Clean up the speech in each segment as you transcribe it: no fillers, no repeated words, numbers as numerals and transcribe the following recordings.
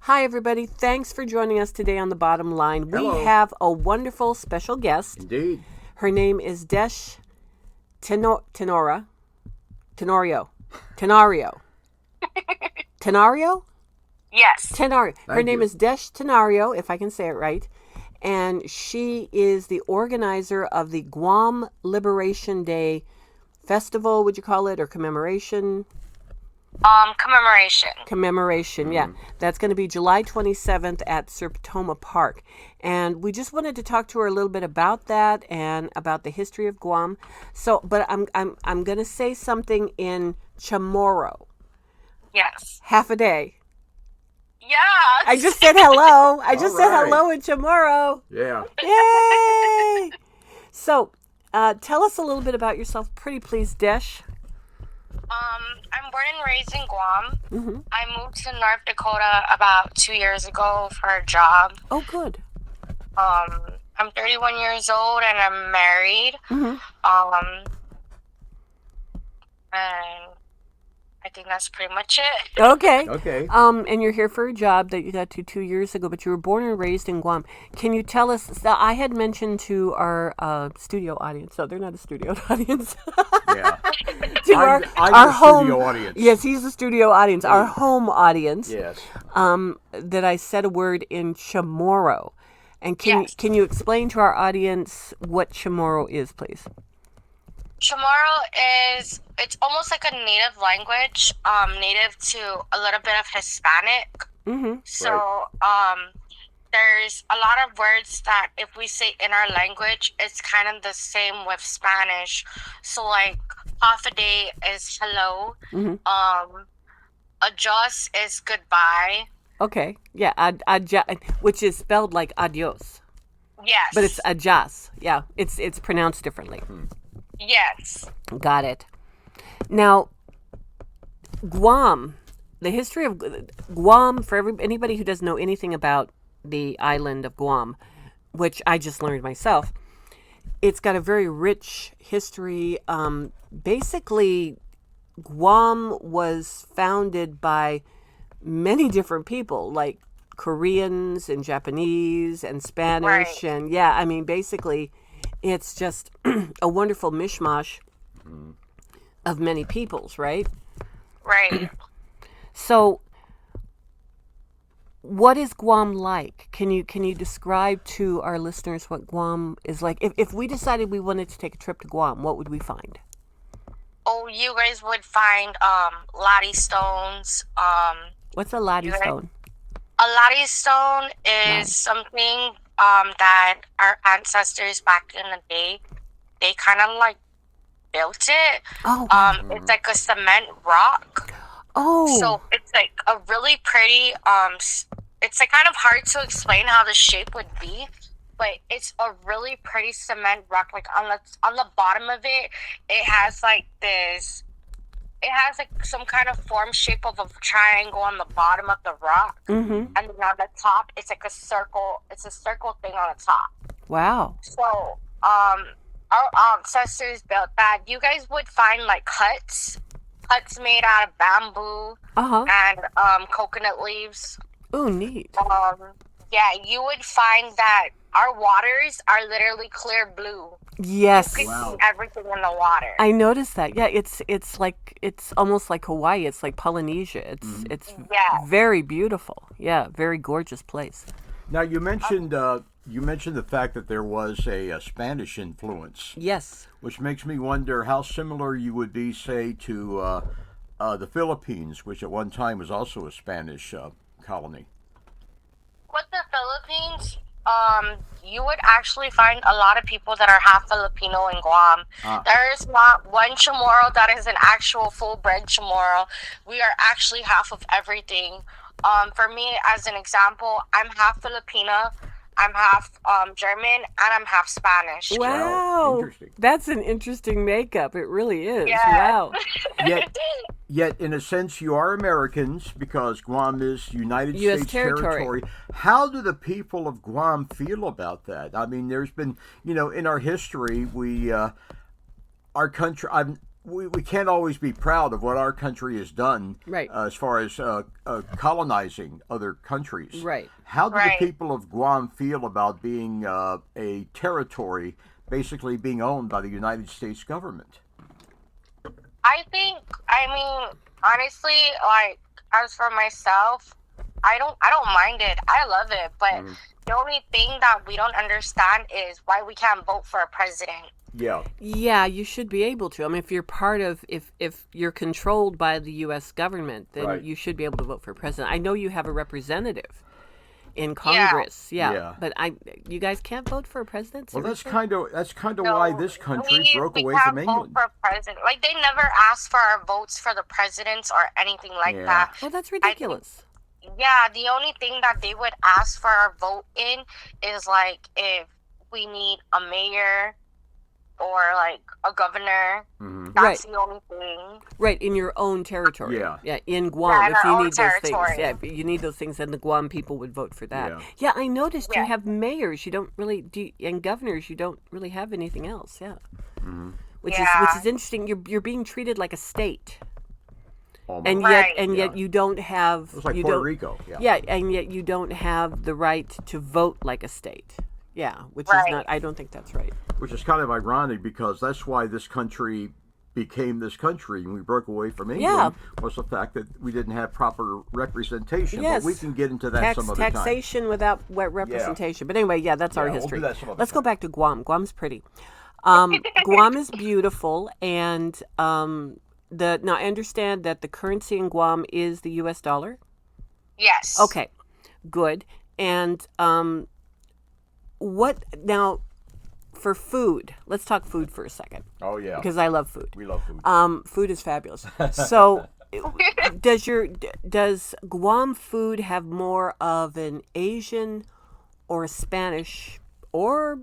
Hi, everybody. Thanks for joining us today on The Bottom Line. Hello. We have a wonderful special guest. Indeed. Her name is Desh Tenorio. Tenorio. Yes. Tenorio. Her Thank name you. is Desh Tenorio, if I can say it right. And she is the organizer of the Guam Liberation Day Festival, would you call it, or commemoration? Commemoration. Yeah. That's going to be July 27th at Serpentoma Park. And we just wanted to talk to her a little bit about that and about the history of Guam. So, but I'm going to say something in Chamorro. Yes. Half a day. Yes. I just said hello. I just said right. hello in Chamorro. Yeah. Yay! So, tell us a little bit about yourself, pretty please, Desh. I'm born and raised in Guam. Mm-hmm. I moved to North Dakota about 2 years ago for a job. Oh, good. I'm 31 years old and I'm married. Mm-hmm. And I think that's pretty much it. Okay. Okay. And you're here for a job that you got to 2 years ago, but you were born and raised in Guam. Can you tell us? I had mentioned to our studio audience. So they're not a studio audience. Yeah. To I'm our the home studio audience. Yes, he's the studio audience. Our home audience. Yes. That I said a word in Chamorro, and Yes. can you explain to our audience what Chamorro is, please? Chamorro it's almost like a native language, native to a little bit of Hispanic. Mm-hmm. So, there's a lot of words that if we say in our language, it's kind of the same with Spanish. So, like, half a day is hello. Mm-hmm. Adios is goodbye. Okay. Yeah. Which is spelled like adios, Yes. but it's ajas. Yeah. It's pronounced differently. Yes. Got it. Now, Guam, the history of Guam, for anybody who doesn't know anything about the island of Guam, which I just learned myself, it's got a very rich history. Basically, Guam was founded by many different people, like Koreans and Japanese and Spanish. Right. And yeah, I mean, basically, it's just a wonderful mishmash of many peoples, right? Right. So, what is Guam like? Can you describe to our listeners what Guam is like? If we decided we wanted to take a trip to Guam, what would we find? Oh, you guys would find Lottie stones. What's a Lottie Right. stone? A Lottie stone is Nice. something that our ancestors back in the day, they kind of like built it. Oh, It's like a cement rock. oh, So it's like a really pretty it's like kind of hard to explain how the shape would be, but it's a really pretty cement rock. Like on the bottom of it, it has like some kind of form shape of a triangle on the bottom of the rock, mm-hmm. and then on the top it's like a circle. It's a circle thing on the top. Wow. So our ancestors built that. You guys would find like huts made out of bamboo Uh-huh. and coconut leaves. Oh, neat. Yeah, you would find that our waters are literally clear blue. Yes. You can Wow. see everything in the water. I noticed that. Yeah, it's almost like Hawaii. It's like Polynesia. It's Yeah. very beautiful. Yeah, very gorgeous place. Now you mentioned the fact that there was a Spanish influence, Yes. which makes me wonder how similar you would be, say, to the Philippines, which at one time was also a Spanish colony. With the Philippines, you would actually find a lot of people that are half Filipino in Guam. There is not one Chamorro that is an actual full-bred Chamorro. We are actually half of everything. For me, as an example, I'm half Filipina, I'm half German, and I'm half Spanish. Wow. Interesting. That's an interesting makeup. It really is. Yeah. Wow. Yet, in a sense, you are Americans because Guam is United U.S. States territory. How do the people of Guam feel about that? I mean, there's been, in our history, our country, we can't always be proud of what our country has done, Right. As far as colonizing other countries. Right. How do Right. the people of Guam feel about being a territory, basically being owned by the United States government? I mean, honestly, like, as for myself, I don't mind it. I love it. But the only thing that we don't understand is why we can't vote for a president. Yeah. Yeah, you should be able to. I mean, if you're part of, if you're controlled by the U.S. government, then Right. you should be able to vote for president. I know you have a representative in Congress, Yeah. but you guys can't vote for a president. Well, that's Seriously? kind of No, why this country broke we away can't from England. vote for president. Like, they never asked for our votes for the presidents or anything like Yeah. that. Well, that's I think, ridiculous. yeah, the only thing that they would ask for our vote in is like if we need a mayor or like a governor. Mhm. That's Right. the only thing. Right, in your own territory. Yeah. Yeah, in Guam, Yeah, in if our you own need those things. territory. Yeah, if you need those things, then the Guam people would vote for that. Yeah. Yeah, I noticed you Yeah. have mayors. You don't really, and governors, you don't really have anything else. Yeah. Which Yeah. is interesting. You're being treated like a state. Almost. And Right. yet you don't have It was like you Puerto don't, Rico. Yeah. Yeah, and yet you don't have the right to vote like a state. Yeah, which is Right. not. I don't think that's right. Which is kind of ironic because that's why this country became this country and we broke away from England was the fact that we didn't have proper representation. Yes. But we can get into that some other time. Taxation without representation. But anyway, yeah, that's our Yeah, we'll history. do that some other Let's go time. back to Guam. Guam's pretty. Guam is beautiful, and now I understand that the currency in Guam is the U.S. dollar. Yes. Okay, good. And what now for food? Let's talk food for a second Oh yeah. because I love food. We love food. Food is fabulous. So, does Guam food have more of an Asian or a Spanish or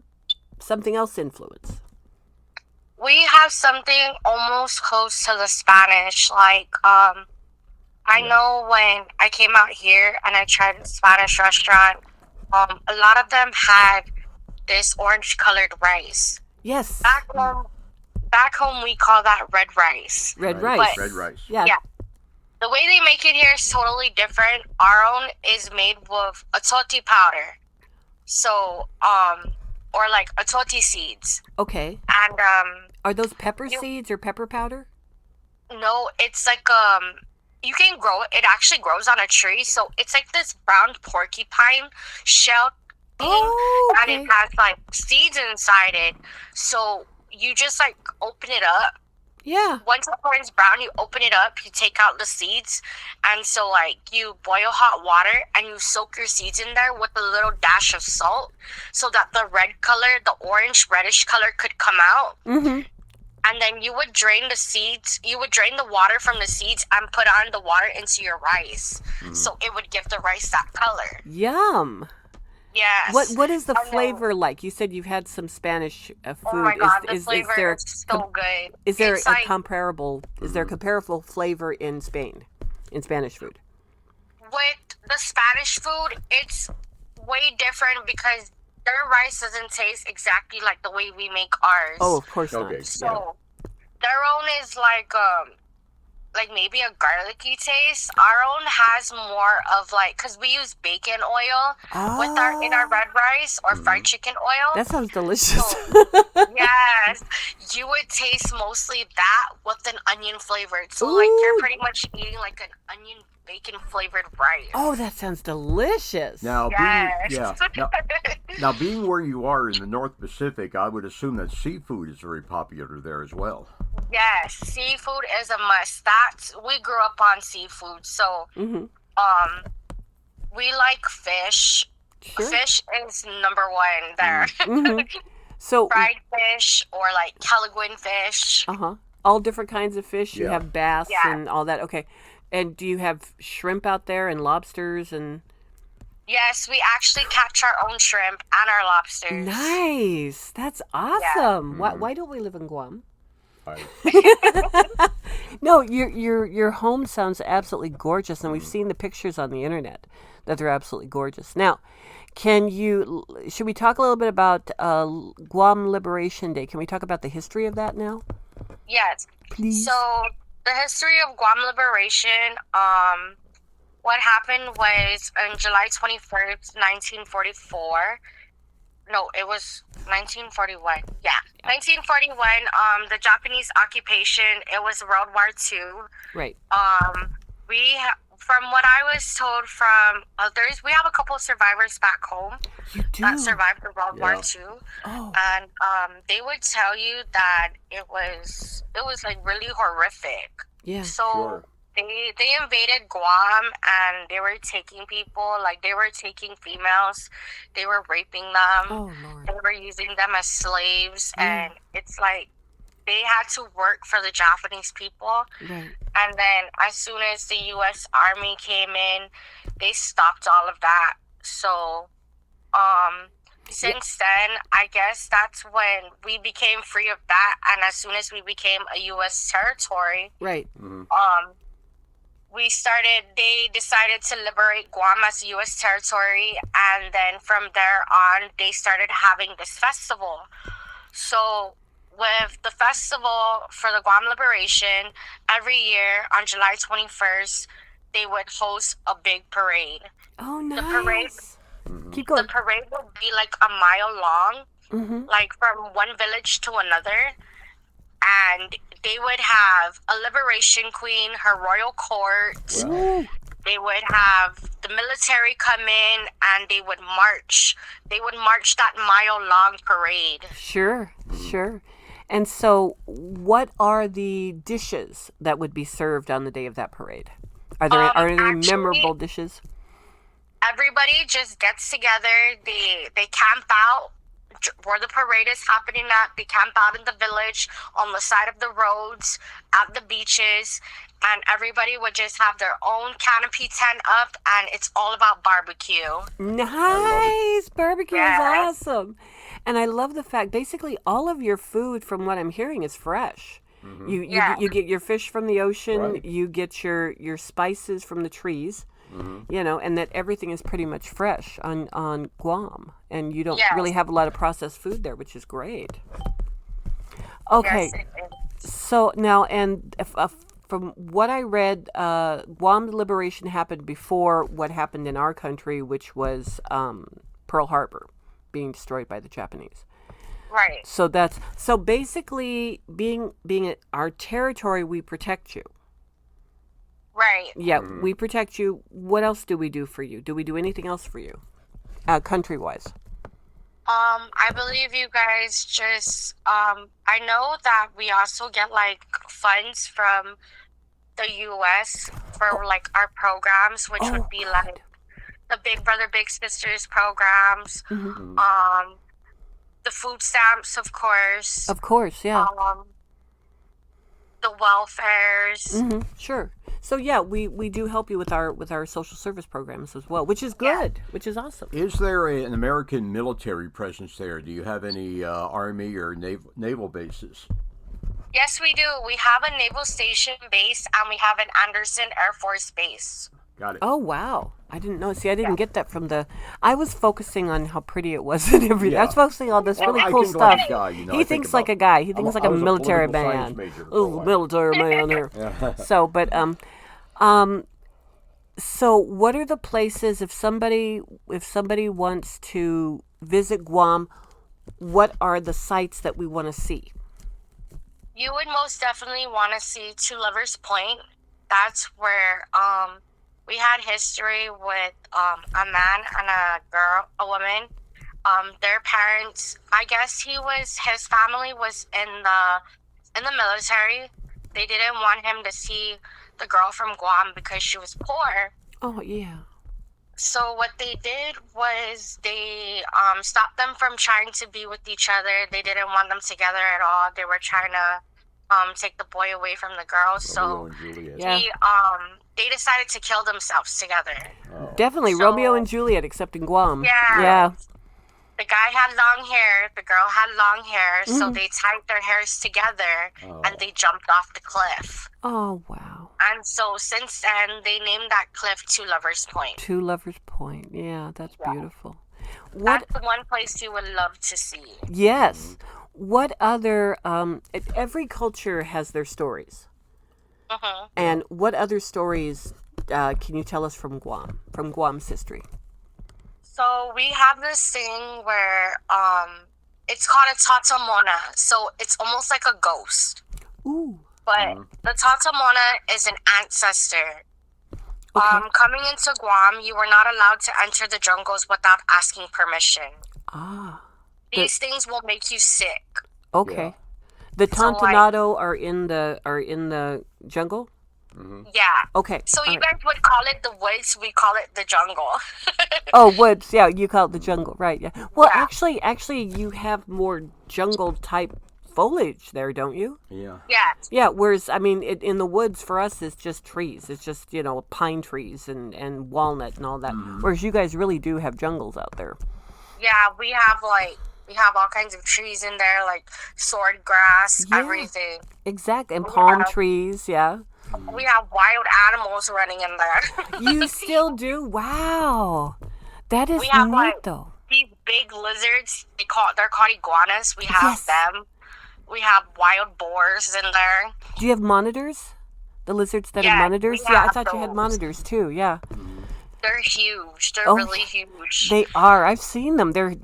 something else influence? We have something almost close to the Spanish. Like, I know when I came out here and I tried a Spanish restaurant, a lot of them had this orange colored rice. Yes, Back home we call that red rice. red Right. rice. Red rice. Yeah. Yeah. The way they make it here is totally different. Our own is made with atoti powder. So, or like atoti seeds. Okay. And Are those pepper seeds or pepper powder? no, it's like you can grow it. It actually grows on a tree, so it's like this brown porcupine shell thing, Oh, and it has like seeds inside it. So you just like open it up. Yeah. Once it turns brown, you open it up, you take out the seeds, and so like you boil hot water and you soak your seeds in there with a little dash of salt so that the red color, the orange reddish color could come out. Mm-hmm. And then you would drain the seeds, you would drain the water from the seeds and put on the water into your rice. So it would give the rice that color. Yum. Yes. What is the And then- flavor like? You said you've had some Spanish food. Oh my god, the is flavor there is so good. is there It's a like, comparable? Is there a comparable flavor in Spain, in Spanish food? with the Spanish food, it's way different because their rice doesn't taste exactly like the way we make ours. Oh, of course not. Okay. So their own is like maybe a garlicky taste. Our own has more of like, because we use bacon oil with in our red rice or fried chicken oil. That sounds delicious. Yes, you would taste mostly that with an onion flavored. So like you're Ooh. pretty much eating like an onion bacon flavored rice. Oh, that sounds delicious. Now, Yes. now, being where you are in the North Pacific, I would assume that seafood is very popular there as well. Yes, seafood is a must. We grew up on seafood, so Mm-hmm. we like fish. Sure. Fish is number one there. Mm-hmm. So, Fried fish or like Calaguin fish. all different kinds of fish. You Yeah. have bass Yeah. and all that. Okay. And do you have shrimp out there and lobsters and? Yes, we actually catch our own shrimp and our lobsters. Nice. That's awesome. Why don't we live in Guam? Right. No, your home sounds absolutely gorgeous, and we've seen the pictures on the internet that they're absolutely gorgeous. Now, should we talk a little bit about Guam Liberation Day? Can we talk about the history of that now? Yes. Please. So the history of Guam Liberation, what happened was on July 21st, 1944. No, it was 1941. Yeah, 1941. The Japanese occupation. It was World War II. Right. From what I was told from others, we have a couple of survivors back home You do. that survived the World War II, Oh. and they would tell you that it was like really horrific. Yeah. So Sure. they invaded Guam and they were taking people, like they were taking females, they were raping them, Oh Lord. they were using them as slaves, Yeah. and it's like they had to work for the Japanese people. Right. And then as soon as the U.S. Army came in, they stopped all of that. So since then, I guess that's when we became free of that. And as soon as we became a U.S. territory, Right. they decided to liberate Guam as a U.S. territory. And then from there on, they started having this festival. So with the festival for the Guam Liberation, every year on July 21st, they would host a big parade. Oh, nice. The parade, Keep the going. parade would be like a mile long, like from one village to another. And they would have a liberation queen, her royal court. Ooh. They would have the military come in and they would march. They would march that mile-long parade. Sure. Sure. And so, what are the dishes that would be served on the day of that parade? Are there any Actually, memorable dishes? Everybody just gets together. They camp out where the parade is happening at. They camp out in the village, on the side of the roads, at the beaches, and everybody would just have their own canopy tent up, and it's all about barbecue. Nice. Barbecue is Yeah. awesome. And I love the fact, basically, all of your food, from what I'm hearing, is fresh. You Yeah. you get your fish from the ocean. Right. You get your spices from the trees. You know, and that everything is pretty much fresh on Guam, and you don't Yes. really have a lot of processed food there, which is great. Okay, Yes, it is. so now, and from what I read, Guam Liberation happened before what happened in our country, which was Pearl Harbor being destroyed by the Japanese. Right. So basically, being our territory, we protect you. Right. Yeah, we protect you. What else do we do for you? Do we do anything else for you, country-wise? I believe you guys just I know that we also get like funds from the US for like our programs, which would be like the Big Brother Big Sisters programs, the food stamps, of course, Of course, yeah. the welfares. Sure. So yeah, we do help you with our social service programs as well, which is good, which is awesome. Is there an American military presence there? Do you have any Army or naval bases? Yes, we do. We have a naval station base and we have an Anderson Air Force base. Got it. Oh wow, I didn't know. See, I didn't get that from the. I was focusing on how pretty it was and everything. I was focusing on this really I cool think like stuff. a guy, you know, I He think thinks like a about- guy. He thinks like I a was a military political science man. major for a Oh, while. military man here. So, but so what are the places if somebody wants to visit Guam? What are the sites that we want to see? You would most definitely want to see Two Lovers Point. That's where we had history with a man and a woman. Their parents, I guess his family was in the military. They didn't want him to see the girl from Guam because she was poor. Oh yeah. So what they did was they stopped them from trying to be with each other. They didn't want them together at all. They were trying to take the boy away from the girl. Romeo So and Juliet. Yeah. they decided to kill themselves together. Definitely So- Romeo and Juliet, except in Guam. Yeah. Yeah. The guy had long hair, the girl had long hair, so they tied their hairs together and they jumped off the cliff. Oh wow. And so since then, they named that cliff Two Lovers Point. Two Lovers Point. Yeah, that's beautiful. What? That's the one place you would love to see. Yes. What other? Every culture has their stories, Hmm. and what other stories can you tell us from Guam? From Guam's history? So we have this thing where it's called a tatamona. So it's almost like a ghost. Ooh. But the tatamona is an ancestor. Okay. Coming into Guam, you were not allowed to enter the jungles without asking permission. Ah. These things will make you sick. Okay. The So, like- Tontonado are in the jungle. Yeah. Okay. So all you right. guys would call it the woods, we call it the jungle. Oh, woods. Yeah, you call it the jungle, right? Yeah. Well, Yeah. actually, you have more jungle type foliage there, don't you? Yeah. Yeah. Yeah. Whereas, I mean, in the woods for us, it's just trees. It's just pine trees and walnut and all that. Whereas you guys really do have jungles out there. Yeah, we have all kinds of trees in there, like sword grass, Yeah. everything. Exactly. And palm Yeah. trees. Yeah. We have wild animals running in there. You still do. Wow. That is We have, neat, like, though. These big lizards, they're called iguanas. We have Yes. them. We have wild boars in there. Do you have monitors? The lizards that Yeah, have monitors? we Yeah, I have thought you had those. monitors too. Yeah. They're huge. They're Oh, really huge. They are. I've seen them. They're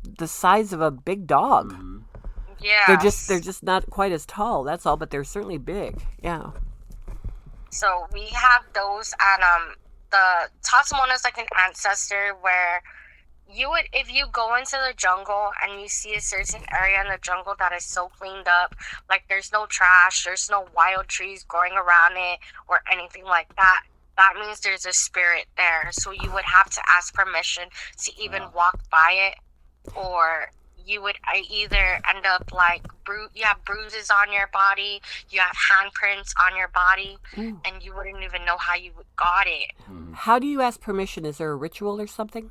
the size of a big dog. Yeah. They're just not quite as tall. That's all, but they're certainly big. Yeah. So we have those, and the Tatsumona is like an ancestor where if you go into the jungle and you see a certain area in the jungle that is so cleaned up, like there's no trash, there's no wild trees growing around it or anything like that, that means there's a spirit there. So you would have to ask permission to even walk by it, or you would either end up like you have bruises on your body, you have handprints on your body, Ooh. and you wouldn't even know how you got it. How do you ask permission? Is there a ritual or something?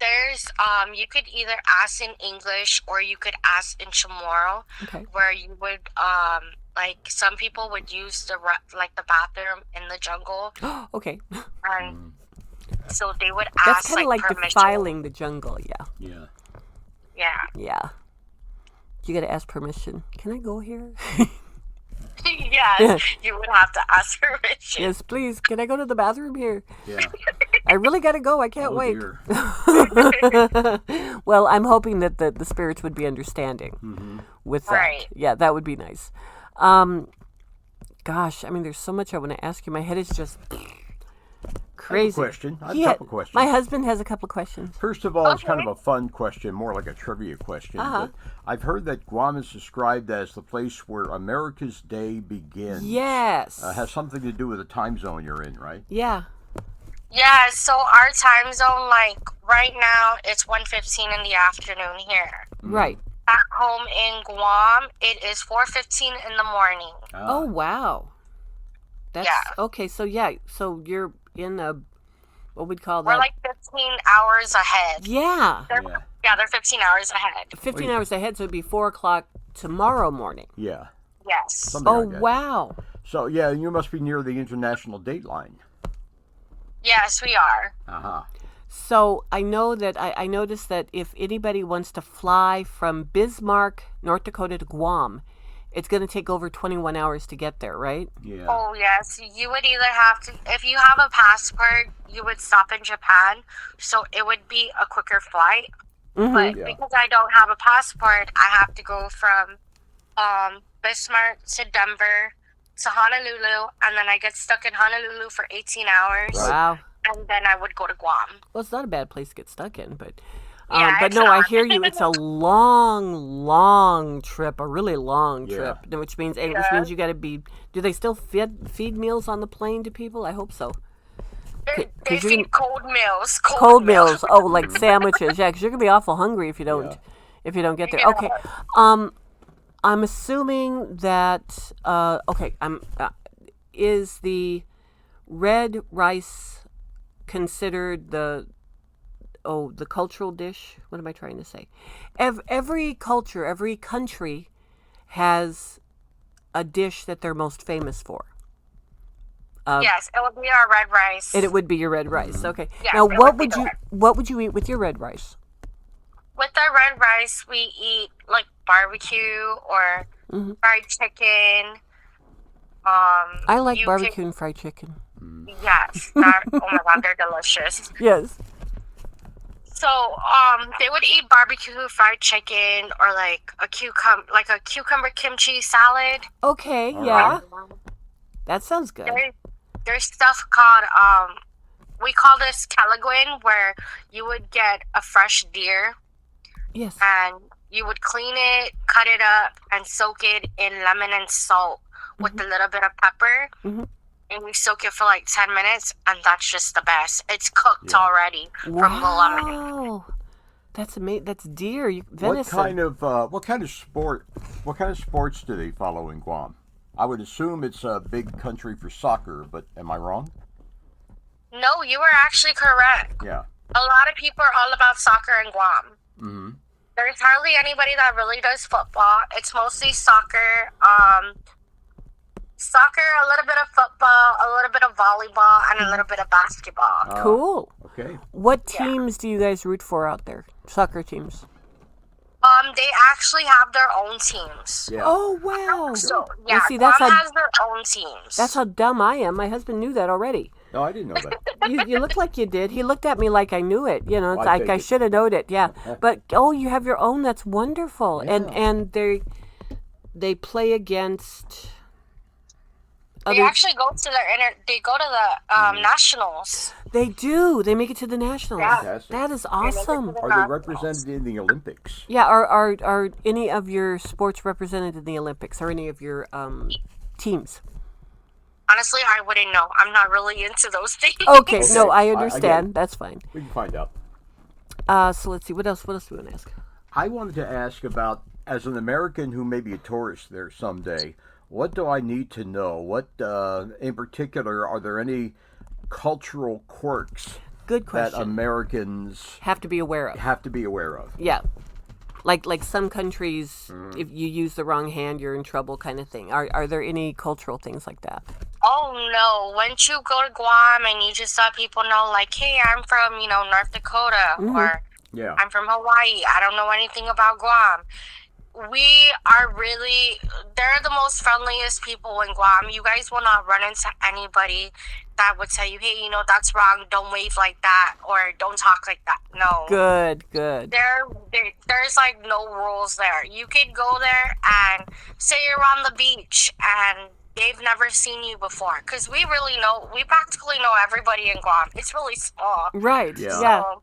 There's you could either ask in English or you could ask in Chamorro, Okay. where you would like some people would use the bathroom in the jungle, Okay. and so they would That's ask kind of like permission. defiling the jungle. Yeah. Yeah. Yeah. Yeah. You got to ask permission. Can I go here? Yes, you would have to ask permission. Yes, please. Can I go to the bathroom here? Yeah. I really got to go. I can't Oh, wait. dear. Well, I'm hoping that the spirits would be understanding with that. Right. Yeah, that would be nice. Gosh, I mean, there's so much I want to ask you. My head is just crazy. question. I have a Yeah, couple questions. My husband has a couple of questions. First of all, it's kind of a fun question, more like a trivia question. Uh-huh. But I've heard that Guam is described as the place where America's Day begins. Yes. Has something to do with the time zone you're in, right? Yeah. Yeah, so our time zone, like right now, it's 1:15 in the afternoon here. Right. Back home in Guam, it is 4:15 in the morning. Oh, wow. That's Yeah. okay. So so you're in what we'd call We're that. like 15 hours ahead. Yeah. They're 15 hours ahead. 15 hours ahead, so it'd be 4 o'clock tomorrow morning. Yeah. Yes. Something Oh, like that. wow. So, yeah, you must be near the international date line. Yes, we are. Uh-huh. So I know that I noticed that if anybody wants to fly from Bismarck, North Dakota to Guam, it's going to take over 21 hours to get there, right? Yeah. Oh, yes. You would either have to, if you have a passport, you would stop in Japan. So it would be a quicker flight. But Yeah. because I don't have a passport, I have to go from Bismarck to Denver to Honolulu. And then I get stuck in Honolulu for 18 hours. Right. Wow. And then I would go to Guam. Well, it's not a bad place to get stuck in, but Yeah, but it's no, I not. hear you. It's a long trip, a really long Yeah. trip, which means Yeah. you got to be. Do they still feed meals on the plane to people? I hope so. They 'cause you're feed cold meals. Cold meals. Oh, like sandwiches. Yeah, because you're gonna be awful hungry if you don't get there. Yeah. Okay. I'm assuming that okay. Is the red rice considered the cultural dish? What am I trying to say? Every culture, every country has a dish that they're most famous for. Yes, it would be our red rice. And it would be your red rice. Okay. Yes, Now, it what would be the red. what would you eat with your red rice? With our red rice, we eat like barbecue or fried chicken. I like You barbecue can, and fried chicken. yes, that, oh my God, they're delicious. Yes. So, they would eat barbecue fried chicken or like a cucumber kimchi salad. Okay, All yeah. right. That sounds good. There's stuff called we call this calaguin, where you would get a fresh deer Yes. and you would clean it, cut it up, and soak it in lemon and salt with a little bit of pepper. Mhm. And we soak it for like 10 minutes, and that's just the best. It's cooked Yeah. already from the lemon. Wow. That's amazing. That's deer. What Venison. kind of sports do they follow in Guam? I would assume it's a big country for soccer, but am I wrong? No, you were actually correct. Yeah. A lot of people are all about soccer in Guam. Mm-hmm. There's hardly anybody that really does football. It's mostly soccer. Soccer, a little bit of football, a little bit of volleyball, and a little bit of basketball. Cool. Okay. What teams do you guys root for out there? Soccer teams. They actually have their own teams. Yeah. Oh, wow. So, Well, yeah, see, Guam that's how- has their own teams. That's how dumb I am. My husband knew that already. No, I didn't know that. You look like you did. He looked at me like I knew it. You know, it's Well, I like take I it. should have known it. Yeah. But you have your own. That's wonderful. Yeah. And they play against. They actually go to the nationals. They do. They make it to the nationals. Yeah. Fantastic. That is They make it to awesome. the Are they nationals. represented in the Olympics? Yeah. Are any of your sports represented in the Olympics or any of your teams? Honestly, I wouldn't know. I'm not really into those things. Okay. Okay. No, I I understand. get it. That's fine. We can find out. So let's see. What else do we want to ask? I wanted to ask about, as an American who may be a tourist there someday, what do I need to know? What, in particular, are there any cultural quirks Good that question. Americans Have to be aware of. have to be aware of? Yeah. Like some countries, if you use the wrong hand, you're in trouble, kind of thing. Are there any cultural things like that? Oh no! Once you go to Guam and you just let people know, like, hey, I'm from North Dakota, or Yeah. I'm from Hawaii. I don't know anything about Guam. They're the most friendliest people in Guam. You guys will not run into anybody that would tell you, hey, that's wrong. Don't wave like that, or don't talk like that. No. Good. There's like no rules there. You could go there and say you're on the beach and they've never seen you before. Because we practically know everybody in Guam. It's really small. Right. Yeah. Yeah. So,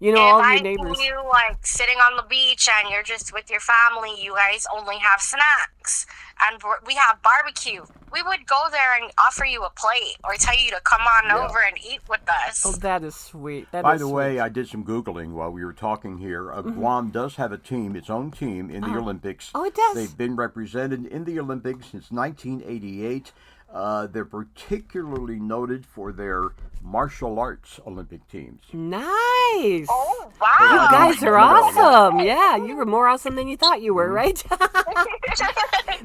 You know if all I your neighbors. see you like sitting on the beach and you're just with your family, you guys only have snacks and we have barbecue, we would go there and offer you a plate or tell you to come on Yeah. over and eat with us. Oh, that is sweet. By the way, I did some Googling while we were talking here. Guam does have its own team in the Olympics. Oh, it does? They've been represented in the Olympics since 1988. They're particularly noted for their martial arts Olympic teams. Nice. Oh, You wow. guys are awesome. Yeah, you were more awesome than you thought you were, right?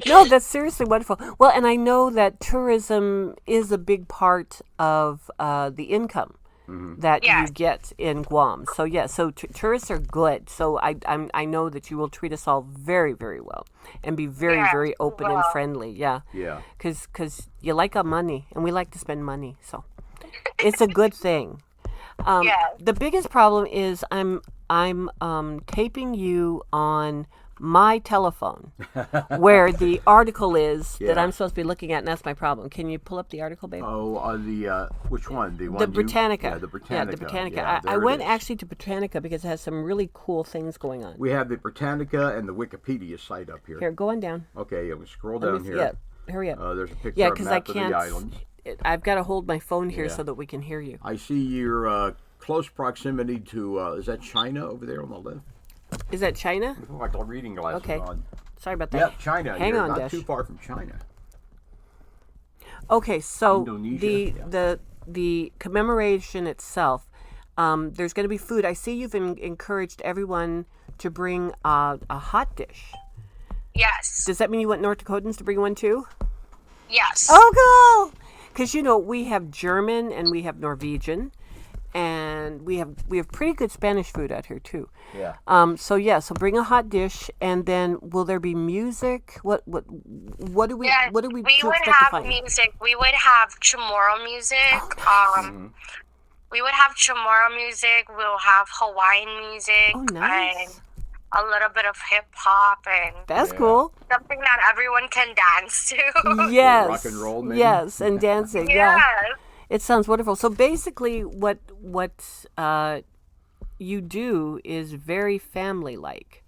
No, that's seriously wonderful. Well, and I know that tourism is a big part of the income that Yes. you get in Guam. So yeah, so tourists are good. So I know that you will treat us all very, very well and be very, Yes, very we open and will. friendly. Yeah. Yeah. Because you like our money and we like to spend money. So it's a good thing. Yes. The biggest problem is I'm taping you on my telephone where the article is that Yeah. I'm supposed to be looking at, and that's my problem. Can you pull up the article, babe? Oh, which one? The one The Britannica. Yeah, the Britannica. Yeah, the Britannica. Yeah, I there it went is. actually to Britannica because it has some really cool things going on. We have the Britannica and the Wikipedia site up here. Here, go on down. Okay, we scroll Let me down see- here. Yeah, hurry up. There's a picture Yeah, of because a I map of can't. the islands. I've got to hold my phone here Yeah. so that we can hear you. I see your close proximity to, is that China over there on the left? Is that China? Look like the reading glasses Okay. on. Sorry about that. Yep, China. Hang You're on, not Desh. too far from China. Okay, so Indonesia, the commemoration itself, there's going to be food. I see you've encouraged everyone to bring a hot dish. Yes. Does that mean you want North Dakotans to bring one too? Yes. Oh, cool! Because we have German and we have Norwegian, and we have pretty good Spanish food out here too. Yeah. So bring a hot dish, and then will there be music? What do we Yeah, what do we we to would expect to have find? music. We would have Chamorro music. Oh, nice. We would have Chamorro music. We'll have Hawaiian music Oh, and nice. a little bit of hip hop and That's Yeah. cool. something that everyone can dance to. Yes. rock and roll, maybe? Yes, and dancing. Yeah. Yes. It sounds wonderful. So basically, what you do is very family-like.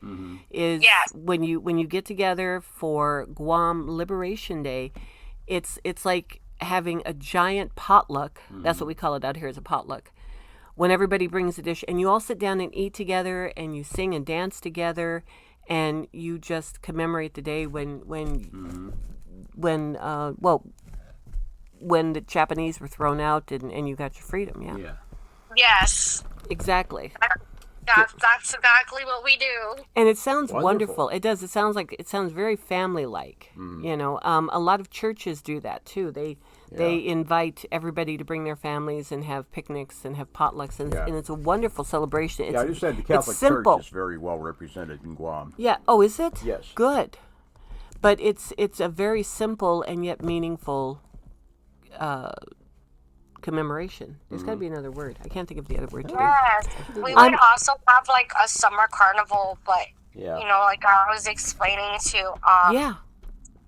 Is Yes. when you get together for Guam Liberation Day, it's like having a giant potluck. That's what we call it out here, is a potluck. When everybody brings a dish, and you all sit down and eat together, and you sing and dance together, and you just commemorate the day when the Japanese were thrown out and you got your freedom. Yeah, Yeah. Yes. exactly. That's exactly what we do. And it sounds Wonderful. wonderful. It does. It sounds very family-like. You know, a lot of churches do that too. They invite everybody to bring their families and have picnics and have potlucks, and, Yeah. and it's a wonderful celebration. It's, Yeah, I just said the it's Catholic simple. Church is very well represented in Guam. Yeah. Oh, is it? Yes. Good. But it's a very simple and yet meaningful commemoration. There's got to be another word. I can't think of the other word today. Yes. We I'm- would also have like a summer carnival, but Yeah. you know, like I was explaining to Yeah.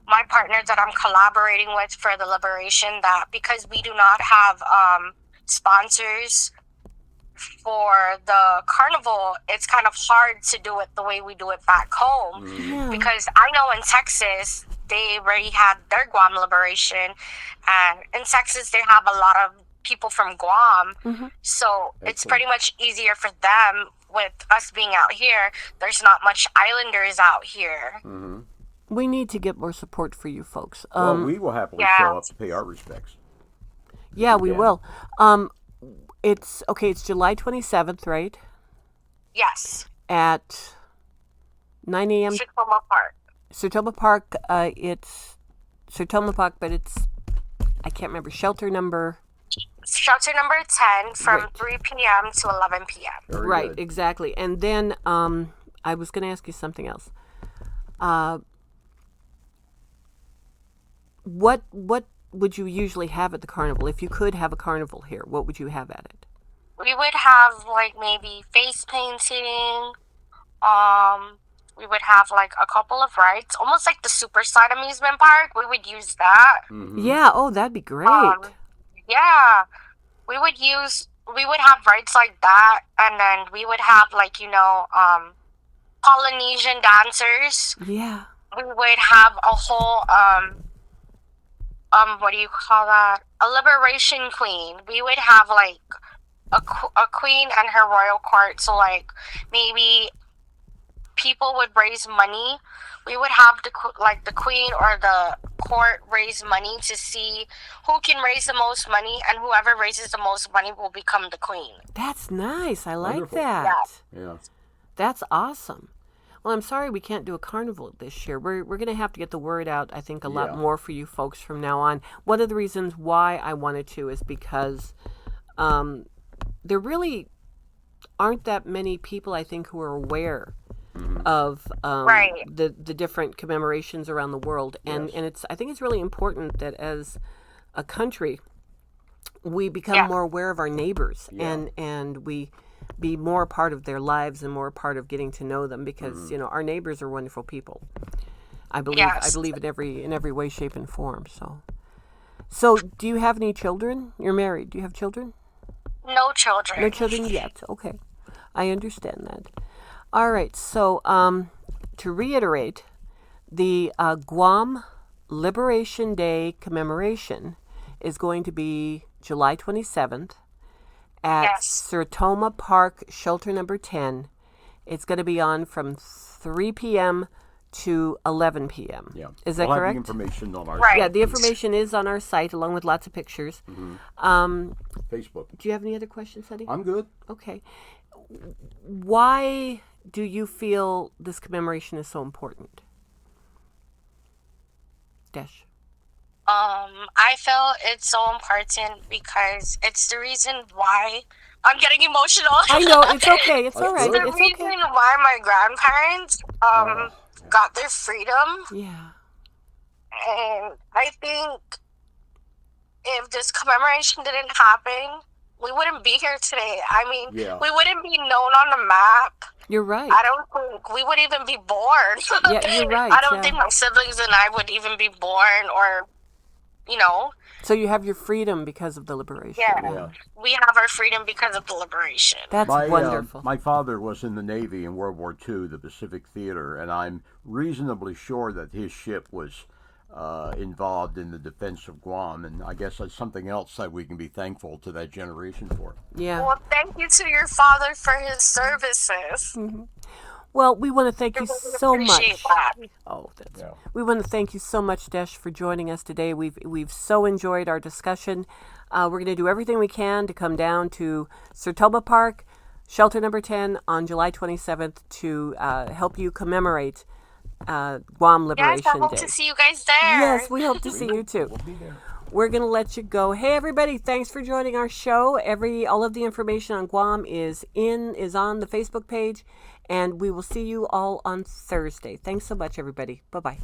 my partner that I'm collaborating with for the liberation, that because we do not have sponsors for the carnival, it's kind of hard to do it the way we do it back home. Yeah. Because I know in Texas they already had their Guam liberation, and in Texas they have a lot of people from Guam, so it's Excellent. pretty much easier for them. With us being out here, there's not much islanders out here. We need to get more support for you folks. Well, we will happily yeah. show up to pay our respects. Yeah, we Yeah. will. It's July 27th, right? Yes, At 9 a.m. Tacoma Park. Sertoma Park. It's Sertoma Park, but it's, I can't remember, shelter number. Shelter number 10 from Right. 3 p.m. to 11 p.m. Very Right, good. exactly. And then I was going to ask you something else. What would you usually have at the carnival? If you could have a carnival here, what would you have at it? We would have like maybe face painting. We would have like a couple of rides, almost like the Superside amusement park. We would use that. Yeah. Oh, that'd be great. Yeah, we would have rides like that, and then we would have like Polynesian dancers. Yeah. We would have a whole what do you call that? A liberation queen. We would have like a queen and her royal court. So like maybe people would raise money. We would have the queen or the court raise money to see who can raise the most money, and whoever raises the most money will become the queen. That's nice. I like Wonderful. that. Yeah. That's awesome. Well, I'm sorry we can't do a carnival this year. We're going to have to get the word out, I think, a lot Yeah. more for you folks from now on. One of the reasons why I wanted to is because there really aren't that many people, I think, who are aware of Right. the different commemorations around the world. And, Yes. and I think it's really important that as a country, we become Yeah. more aware of our neighbors Yeah. and we be more a part of their lives and more a part of getting to know them, because our neighbors are wonderful people. I believe Yes. in every way, shape, and form. So do you have any children? You're married. Do you have children? No children. No children yet. Okay, I understand that. All right. So to reiterate, the Guam Liberation Day commemoration is going to be July 27th. At Yes. Sertoma Park, shelter number 10. It's going to be on from 3 p.m. to 11 p.m. Yeah. Is that we'll correct? have the information on our Right. Yeah, the information is on our site along with lots of pictures. Facebook. Do you have any other questions, Eddie? I'm good. Okay. Why do you feel this commemoration is so important? Desh. I feel it's so important because it's the reason why I'm getting emotional. I know, it's okay. It's all right. The It's reason okay. why my grandparents got their freedom, Yeah. and I think if this commemoration didn't happen, we wouldn't be here today. I mean, Yeah. we wouldn't be known on the map. You're right. I don't think we would even be born. Yeah, you're right. I don't yeah. think my siblings and I would even be born, or, you know. So you have your freedom because of the liberation. Yeah. We have our freedom because of the liberation. That's wonderful. My father was in the Navy in World War II, the Pacific Theater, and I'm reasonably sure that his ship was involved in the defense of Guam, and I guess that's something else that we can be thankful to that generation for. Yeah. Well, thank you to your father for his services. Mm-hmm. Well, we want to thank you so much. That. Oh, we want to thank you so much, Desh, for joining us today. We've so enjoyed our discussion. We're going to do everything we can to come down to Sertoma Park, Shelter Number 10, on July 27th to help you commemorate Guam Liberation Yes, I hope Day. to see you guys there. Yes, we hope to see you too. We'll be there. We're going to let you go. Hey, everybody, thanks for joining our show. All of the information on Guam is on the Facebook page, and we will see you all on Thursday. Thanks so much, everybody. Bye-bye.